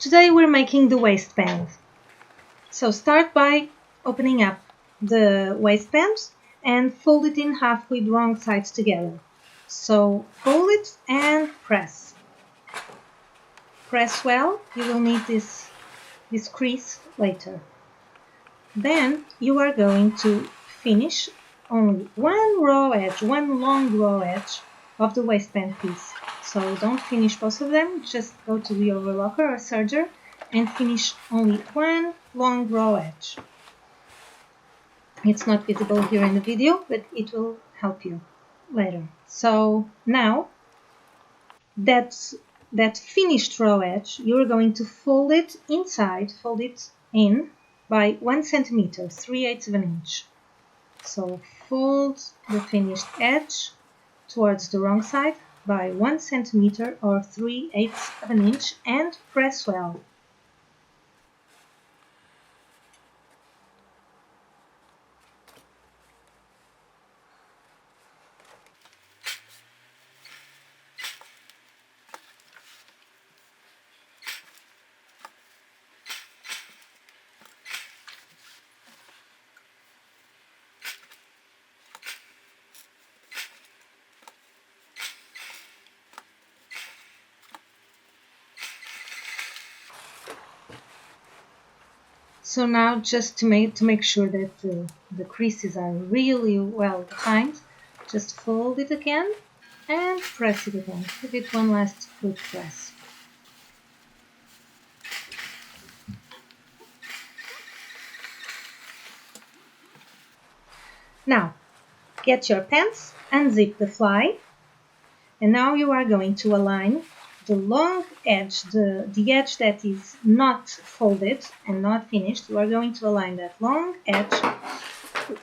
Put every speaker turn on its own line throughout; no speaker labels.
Today we're making the waistband. So start by opening up the waistband and fold it in half with wrong sides together. So fold it and press. Press well, you will need this crease later. Then you are going to finish only one raw edge, one long raw edge of the waistband piece. So don't finish both of them, just go to your overlocker or serger and finish only one long raw edge. It's not visible here in the video, but it will help you later. So now that finished raw edge, you're going to fold it inside, fold it in by 1 centimeter, 3/8 of an inch. So fold the finished edge towards the wrong side by 1 centimeter or 3/8 of an inch and press well. So now, just to make sure that the creases are really well defined, just fold it again and press it again. Give it one last good press. Now, get your pants, unzip the fly, and now you are going to align the long edge, the edge that is not folded and not finished. You are going to align that long edge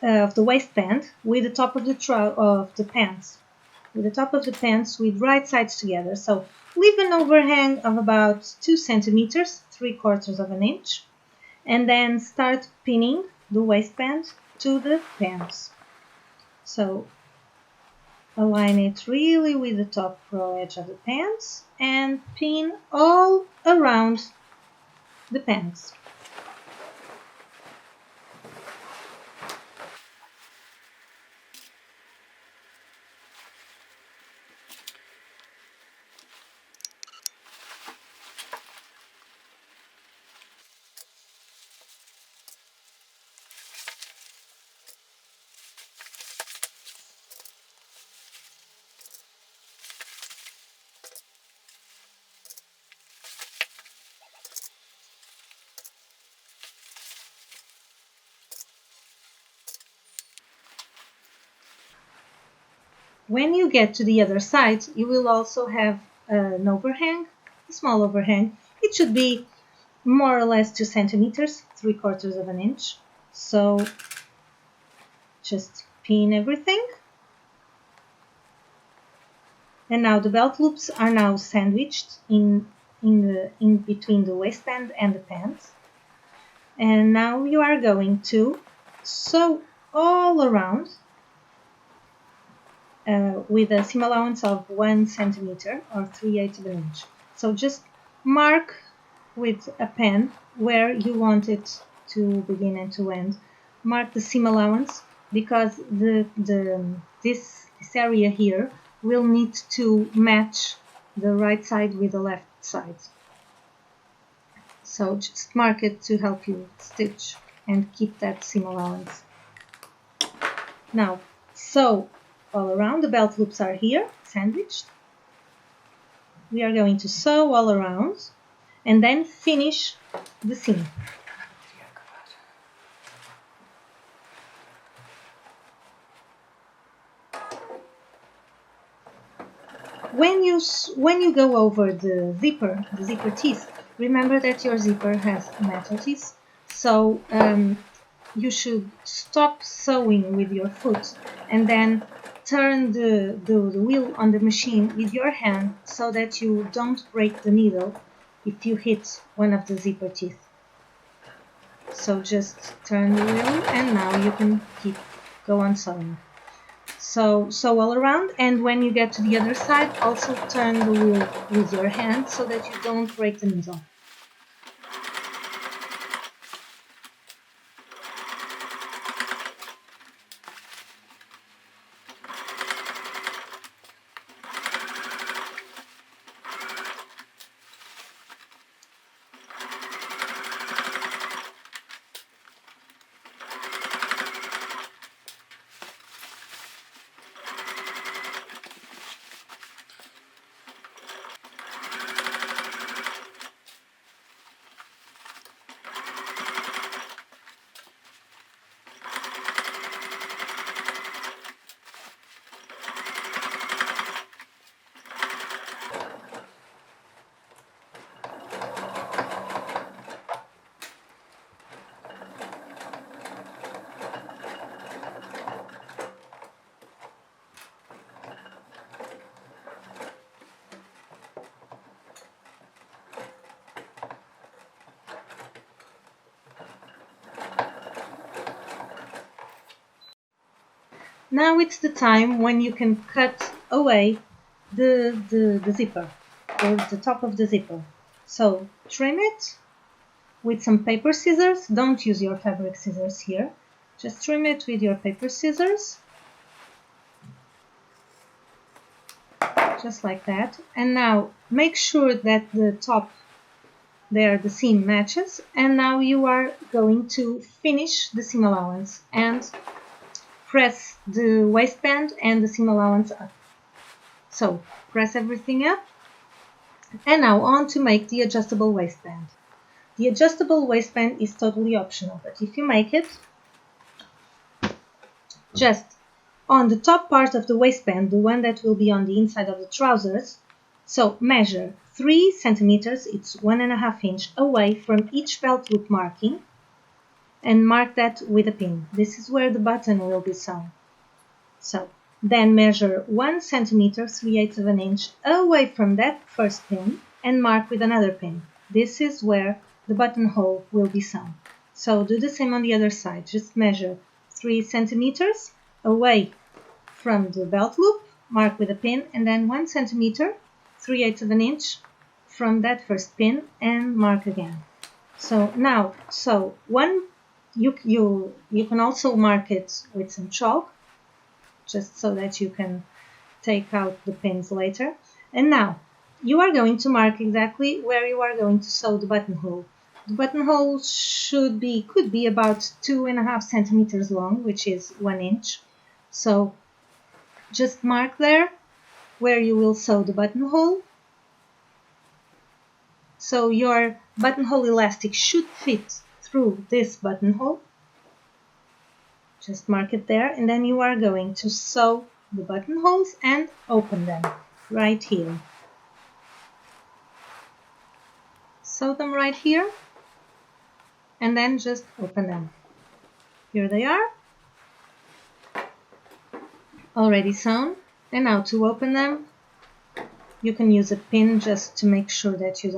of the waistband with the top of the pants, with right sides together. So leave an overhang of about 2 centimeters, 3/4 of an inch, and then start pinning the waistband to the pants. So align it really with the top raw edge of the pants and pin all around the pants. When you get to the other side, you will also have an overhang, a small overhang. It should be more or less 2 centimeters, 3/4 of an inch. So just pin everything. And now the belt loops are now sandwiched in between the waistband and the pants. And now you are going to sew all around with a seam allowance of 1 centimeter or 3/8 of an inch. So just mark with a pen where you want it to begin and to end. Mark the seam allowance because this area here will need to match the right side with the left side. So just mark it to help you stitch and keep that seam allowance. Now sew all around. The belt loops are here, sandwiched. We are going to sew all around and then finish the seam. When you go over the zipper teeth, remember that your zipper has metal teeth, so you should stop sewing with your foot and then turn the wheel on the machine with your hand so that you don't break the needle if you hit one of the zipper teeth. So just turn the wheel and now you can go on sewing. So sew all around, and when you get to the other side, also turn the wheel with your hand so that you don't break the needle. Now it's the time when you can cut away the zipper, or the top of the zipper. So trim it with some paper scissors. Don't use your fabric scissors here. Just trim it with your paper scissors. Just like that. And now make sure that the top there, the seam matches. And now you are going to finish the seam allowance and press the waistband and the seam allowance up. So press everything up. And now on to make the adjustable waistband. The adjustable waistband is totally optional, but if you make it, just on the top part of the waistband, the one that will be on the inside of the trousers, so measure 3 centimeters, it's 1.5 inch away from each belt loop marking, and mark that with a pin. This is where the button will be sewn. So then measure 1 centimeter, 3/8 of an inch away from that first pin and mark with another pin. This is where the buttonhole will be sewn. So do the same on the other side. Just measure 3 centimeters away from the belt loop, mark with a pin, and then 1 centimeter, 3/8 of an inch from that first pin and mark again. So now, you can also mark it with some chalk, just so that you can take out the pins later. And now you are going to mark exactly where you are going to sew the buttonhole. The buttonhole could be about 2.5 centimeters long, which is 1 inch. So just mark there where you will sew the buttonhole. So your buttonhole elastic should fit through this buttonhole. Just mark it there, and then you are going to sew the buttonholes and open them right here. Sew them right here and then just open them. Here they are, already sewn. And now to open them, you can use a pin just to make sure that you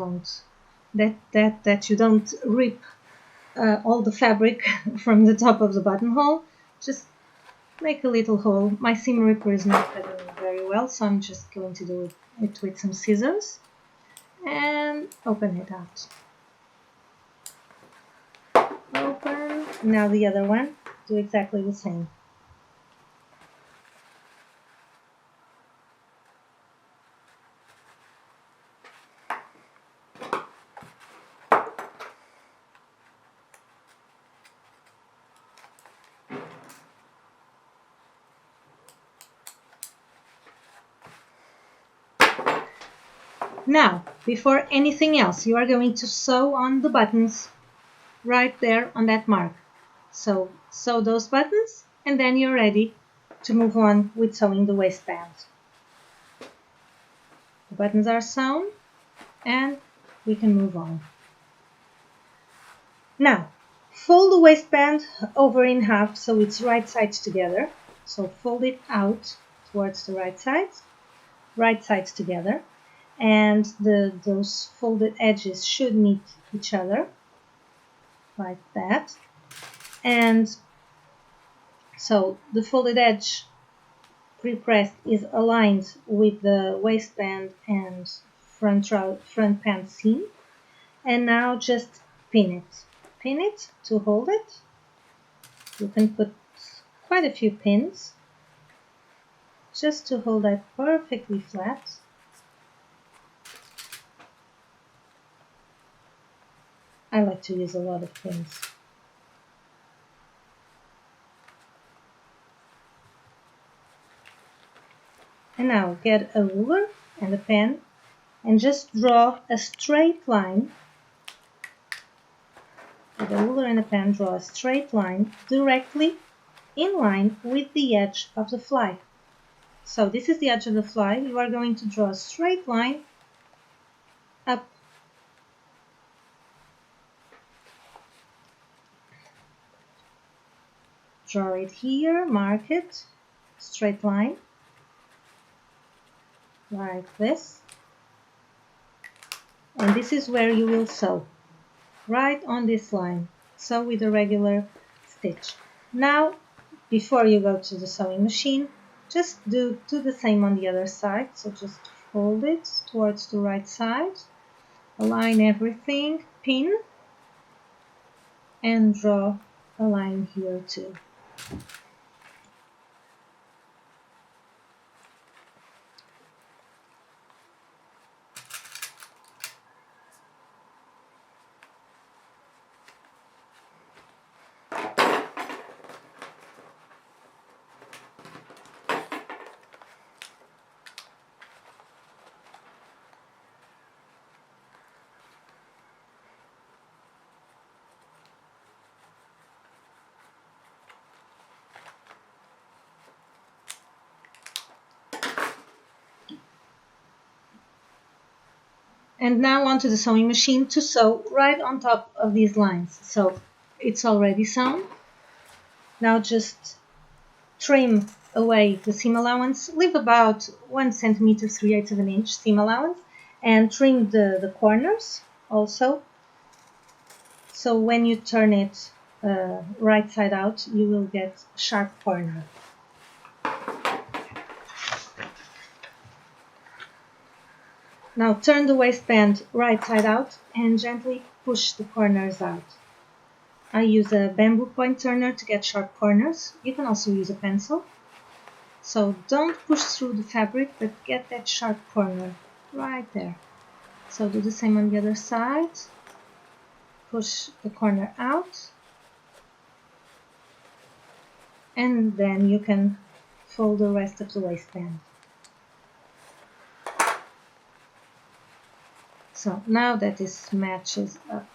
don't rip all the fabric from the top of the buttonhole. Just make a little hole. My seam ripper is not cutting very well, so I'm just going to do it with some scissors and open it out. Open. Now the other one, do exactly the same. Now, before anything else, you are going to sew on the buttons right there on that mark. So sew those buttons, and then you're ready to move on with sewing the waistband. The buttons are sewn, and we can move on. Now, fold the waistband over in half so it's right sides together. So fold it out towards the right sides together. And those folded edges should meet each other like that. And so the folded edge pre-pressed is aligned with the waistband and front pant seam. And now just pin it to hold it. You can put quite a few pins just to hold that perfectly flat. I like to use a lot of pins. And now get a ruler and a pen and just draw a straight line. With a ruler and a pen, draw a straight line directly in line with the edge of the fly. So this is the edge of the fly. You are going to draw a straight line up. Draw it here, mark it, straight line, like this. And this is where you will sew, right on this line. Sew with a regular stitch. Now, before you go to the sewing machine, just do the same on the other side. So just fold it towards the right side, align everything, pin, and draw a line here too. And now onto the sewing machine to sew right on top of these lines. So it's already sewn. Now just trim away the seam allowance, leave about 1 centimeter 3/8 of an inch seam allowance, and trim the corners also. So when you turn it right side out, you will get a sharp corner. Now turn the waistband right side out and gently push the corners out. I use a bamboo point turner to get sharp corners. You can also use a pencil. So don't push through the fabric, but get that sharp corner right there. So do the same on the other side. Push the corner out. And then you can fold the rest of the waistband. So now that this matches up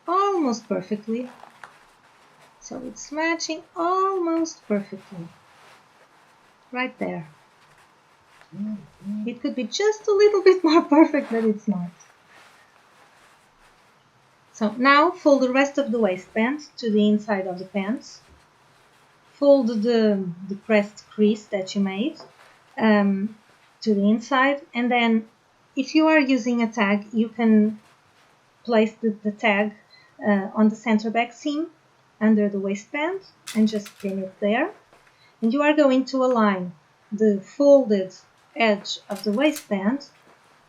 almost perfectly, so it's matching almost perfectly, right there. It could be just a little bit more perfect, but it's not. So now fold the rest of the waistband to the inside of the pants. Fold the pressed crease that you made to the inside, and then if you are using a tag, you can place the tag on the center back seam under the waistband and just pin it there. And you are going to align the folded edge of the waistband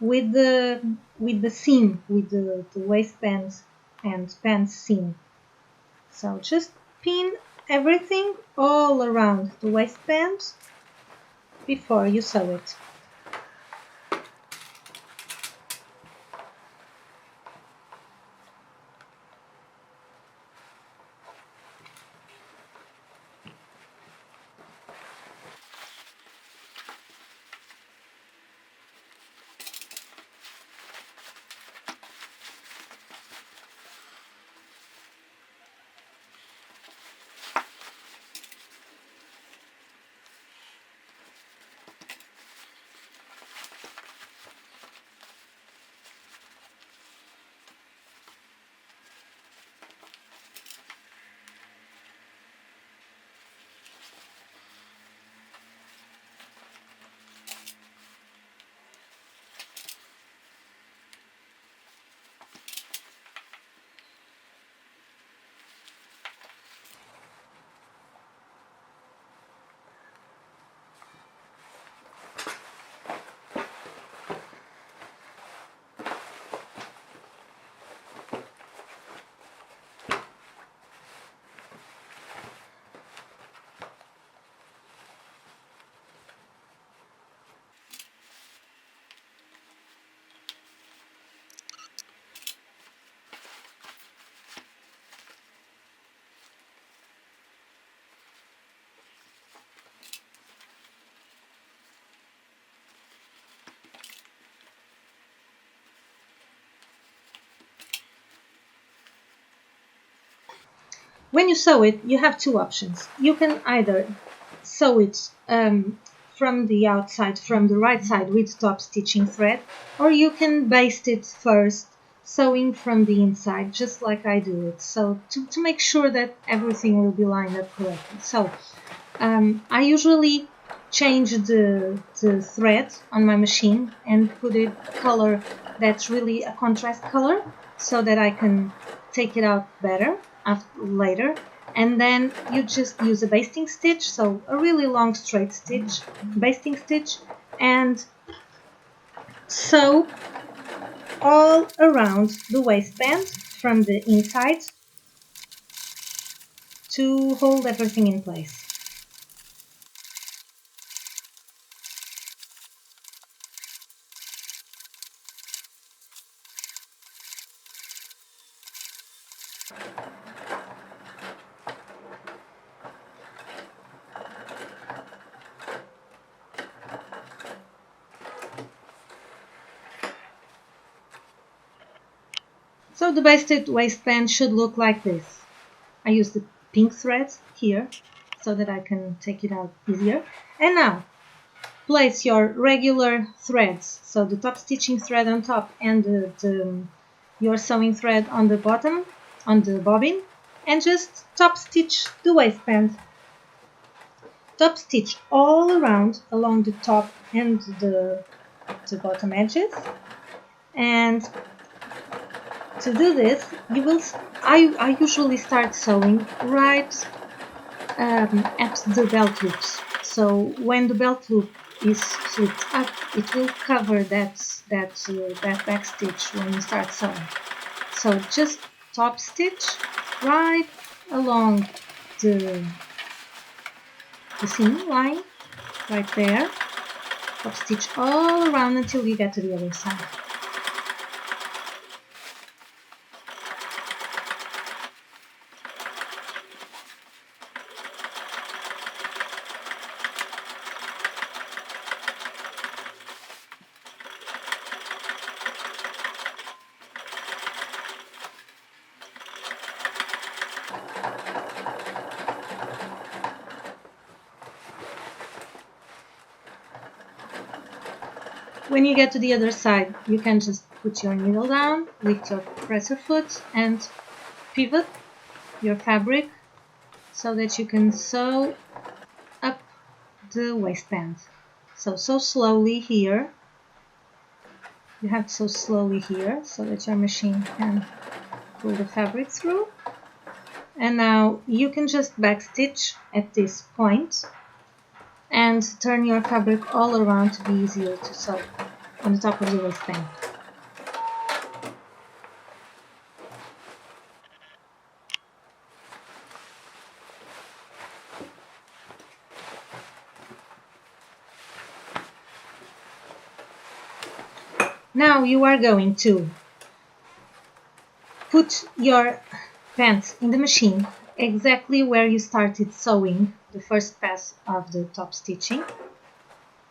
with the seam, with the waistband and pants seam. So just pin everything all around the waistband before you sew it. When you sew it, you have two options. You can either sew it from the outside, from the right side with top stitching thread, or you can baste it first, sewing from the inside, just like I do it. So to make sure that everything will be lined up correctly. So I usually change the thread on my machine and put it a color that's really a contrast color so that I can take it out better later. and then you just use a basting stitch, so a really long straight stitch, basting stitch, and sew all around the waistband from the inside to hold everything in place. So the basted waistband should look like this. I use the pink thread here so that I can take it out easier. And now place your regular threads, so the top stitching thread on top and your sewing thread on the bottom, on the bobbin, and just top stitch the waistband. Top stitch all around along the top and the bottom edges. And to do this, I usually start sewing right at the belt loops. So when the belt loop is flipped up, it will cover that back stitch when you start sewing. So just top stitch right along the seam line, right there. Top stitch all around until you get to the other side. When you get to the other side, you can just put your needle down, lift your presser foot, and pivot your fabric so that you can sew up the waistband. So slowly here. You have to sew slowly here so that your machine can pull the fabric through. And now you can just backstitch at this point and turn your fabric all around to be easier to sew on the top of the waistband. Now you are going to put your pants in the machine exactly where you started sewing the first pass of the top stitching.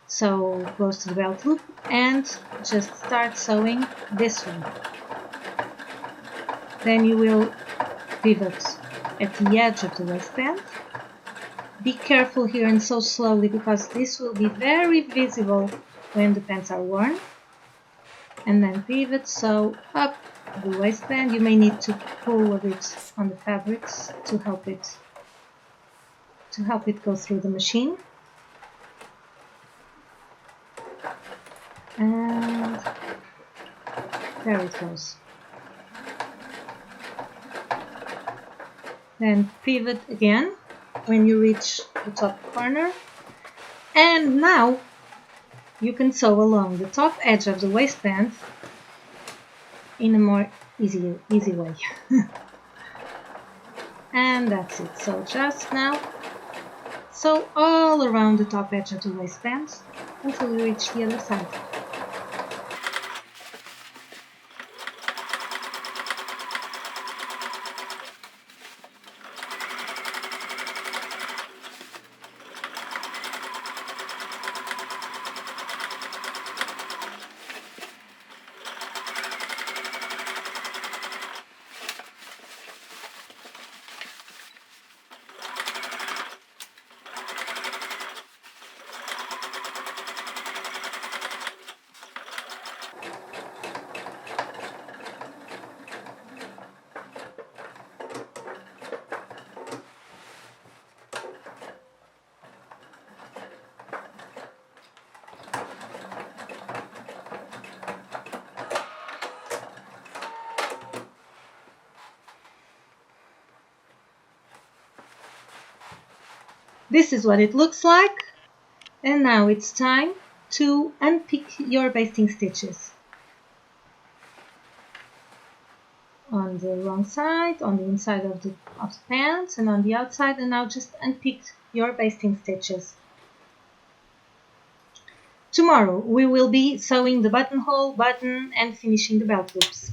So close to the belt loop, and just start sewing this way. Then you will pivot at the edge of the waistband. Be careful here and sew slowly because this will be very visible when the pants are worn. And then pivot, sew up the waistband. You may need to pull a bit on the fabrics to help it go through the machine. And there it goes. Then pivot again when you reach the top corner. And now you can sew along the top edge of the waistband in a more easy way. And that's it. So just now sew all around the top edge of the waistband until you reach the other side. This is what it looks like. And now it's time to unpick your basting stitches. On the wrong side, on the inside of the pants, and on the outside, and now just unpick your basting stitches. Tomorrow we will be sewing the buttonhole, button, and finishing the belt loops.